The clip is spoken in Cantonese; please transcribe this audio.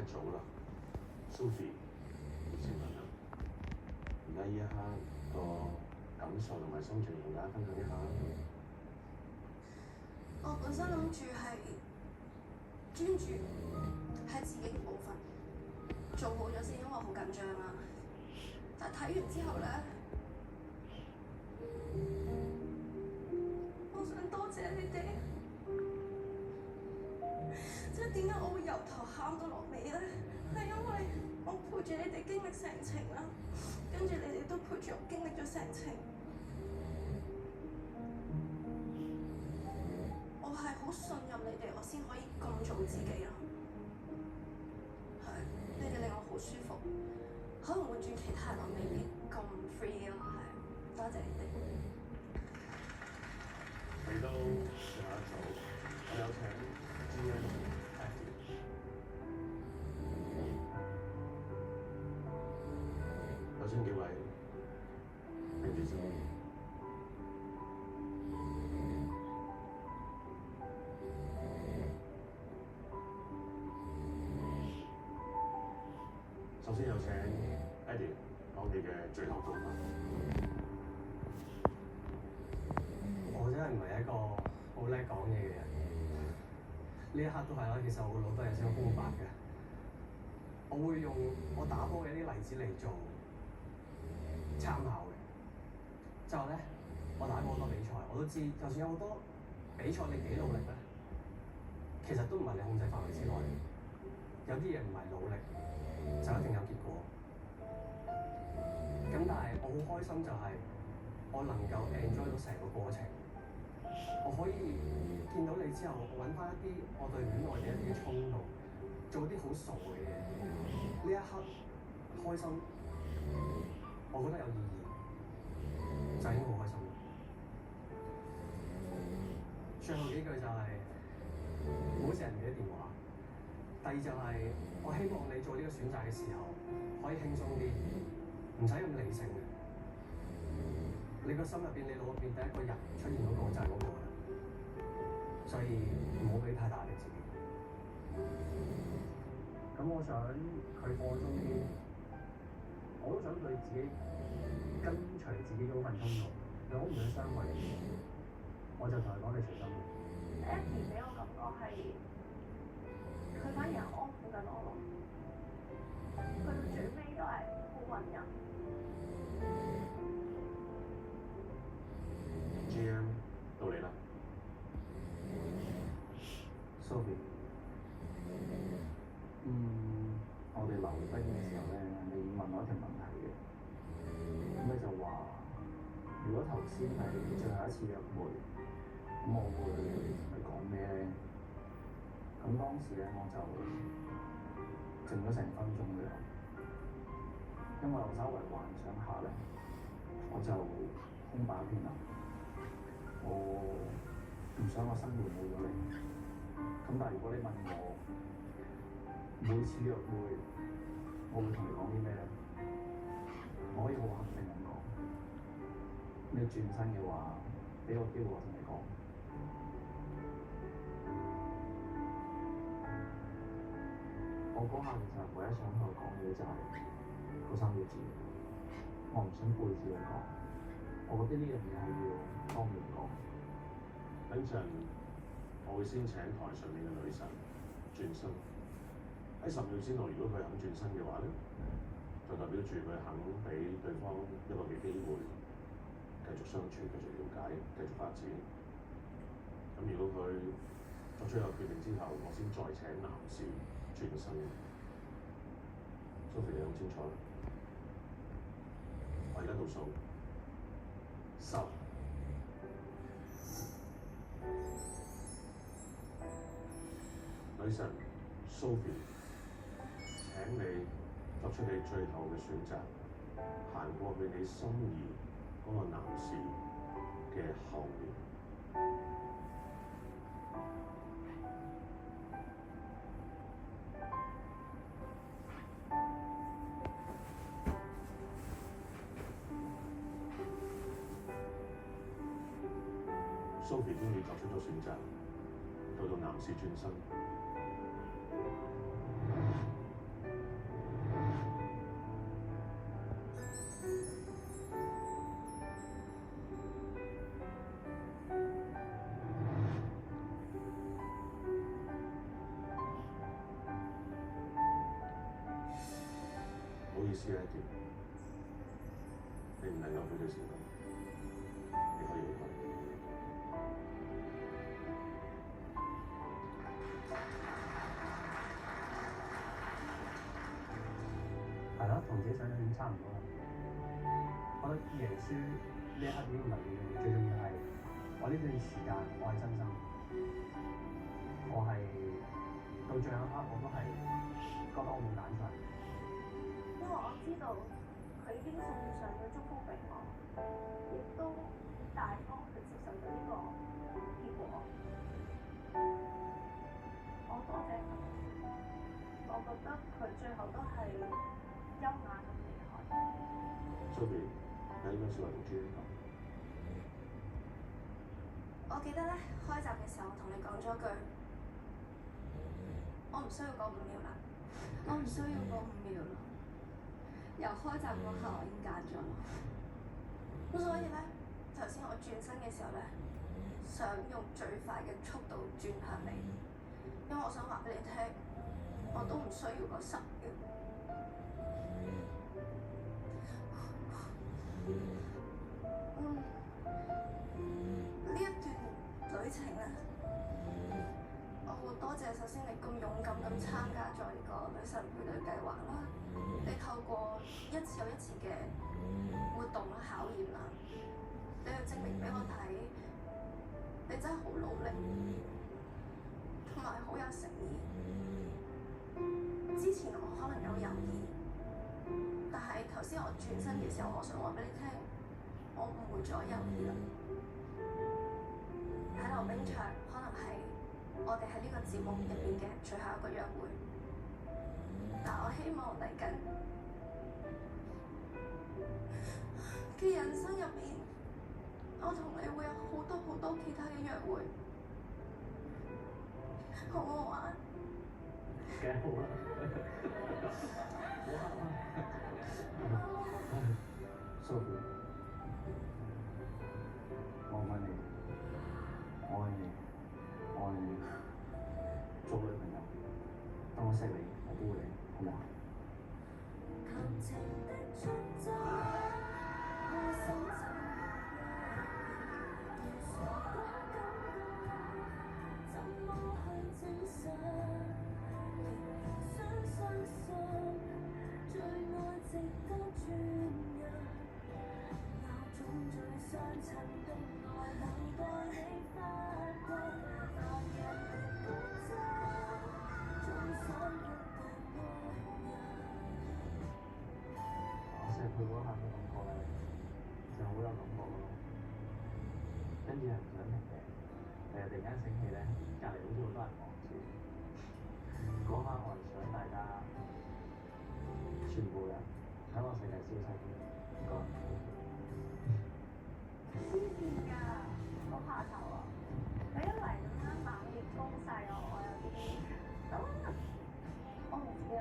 早啦 ，Sophie 成人啦，而家呢一刻個感受同埋心情同大家分享一下。我本身諗住係專注喺自己嘅部分做好咗先，因為我好緊張啦。但係睇完之後咧，我想多謝你哋。即係點解我會由頭喊到落尾咧？係因為我陪住你哋經歷成程啦，跟住你哋都陪住我經歷咗成程。我係好信任你哋，我先可以咁做自己咯。係，你哋令我好舒服。可能換轉其他人，我未必咁 free 咯。係，多謝你哋。嚟到最後一組，我有請 G.M.、Patty。首先幾位，跟住先。首先有請 Eddie 講你嘅最後部分。我真係唔係一個好叻講嘢嘅人，呢一刻都係啦。其實我個腦都係有少少空白嘅。我會用我打波嘅一啲例子嚟做參考嘅。就係咧，我打過好多比賽，我都知，就算有好多比賽你幾努力咧，其實都唔係你控制範圍之內。有啲嘢唔係努力就一定有結果。咁但係我好開心就係我能夠 enjoy 到成個過程。我可以見到你之後，我揾翻一啲我對戀愛嘅一啲嘅衝動，做啲好傻嘅嘢。呢一刻開心，我覺得有意義，就已經好開心啦。最後幾句就係唔好成日唔記得電話。第二就係我希望你做呢個選擇嘅時候可以輕鬆啲，唔使咁理性嘅。你個心入邊，你腦入邊第一個人出現嗰個就係嗰個啦，所以唔好俾太大壓力自己。咁我想佢放鬆啲，我都想對自己跟隨自己嗰份衝動，如果唔想傷害你，我就同佢講你隨心。Eddie 俾我感覺係佢反而係安撫緊我咯，佢到最尾都係好溫柔。G.M. 到你啦 Sophie， 我哋溜冰嘅時候咧，你問我一條問題嘅，咁你就話，如果頭先係最後一次約會，咁我會同你講咩咧？咁當時咧我就靜咗成分鐘嘅，因為我稍微幻想下咧，我就空白一片啦。我唔想我生活冇咗你，咁但係如果你問我每次約會，我會同你講啲咩咧？我可以好肯定咁講，你轉身嘅話，俾個機會我同你講。我嗰下其實唯一想同佢講嘅就係嗰3個字，我唔想背住佢講。我覺得呢樣嘢係要當面講。等陣，我會先請台上面嘅女神轉身。喺10秒之內，如果佢肯轉身嘅話咧，就代表住佢肯俾對方一個嘅機會，繼續相處、繼續了解、繼續發展。咁如果佢作出一個決定之後，我先再請男士轉身。Sophie， 你諗清楚啦。我而家倒數10。女神 Sophie， 請你作出你最後嘅選擇，行過去你心儀嗰個男士嘅後面。Sophie 終於作出咗選擇，到男士轉身。意思係一點，你唔能夠俾佢成功，你可以離開。係咯，同自己想象已經差唔多啦。我覺得贏輸呢一刻已經唔係重要，最重要係我呢段時間我係真心，我係到最後一刻我都係覺得我冇揀錯人。因為我知道佢已經送上咗祝福俾我，亦都大方去接受咗呢個結果。我多謝佢，我覺得佢最後都係優雅咁離開。Sophie，有啲咩説話同朱茵講？我記得咧開集嘅時候，我同你講咗句，我唔需要嗰5秒啦，我唔需要嗰5秒啦。由開集嗰刻，我已經揀咗啦。咁所以咧，頭先我轉身嘅時候咧，想用最快嘅速度轉向你，因為我想話俾你聽，我都唔需要嗰10秒。呢一段旅程咧，我好多謝首先你咁勇敢咁參加咗呢個女神配對計劃啦，你透過一次又一次嘅活動啦、考驗啦，你去證明俾我睇，你真係好努力，同埋好有誠意。之前我可能有猶豫，但係頭先我轉身嘅時候，我想話俾你聽，我唔會再猶豫啦。喺溜冰場可能係我哋喺呢個節目入邊嘅最後一個約會，但我希望嚟緊嘅人生入面，我同你會有好多好多其他嘅約會，好唔好啊？梗係好啦。Sophie，我愛你，我愛你，我愛你。做女朋友，當我識你，我保護你，好唔好啊？佢嗰下嘅感覺咧，就好有感覺咯。跟住係唔想停嘅，突然間醒起咧，隔離好似好多人望住。嗰刻我係想大家全部人喺我世界消失嘅一個人。黐線㗎，好怕醜啊！你一嚟咁樣猛烈攻勢我有啲，我唔知啊。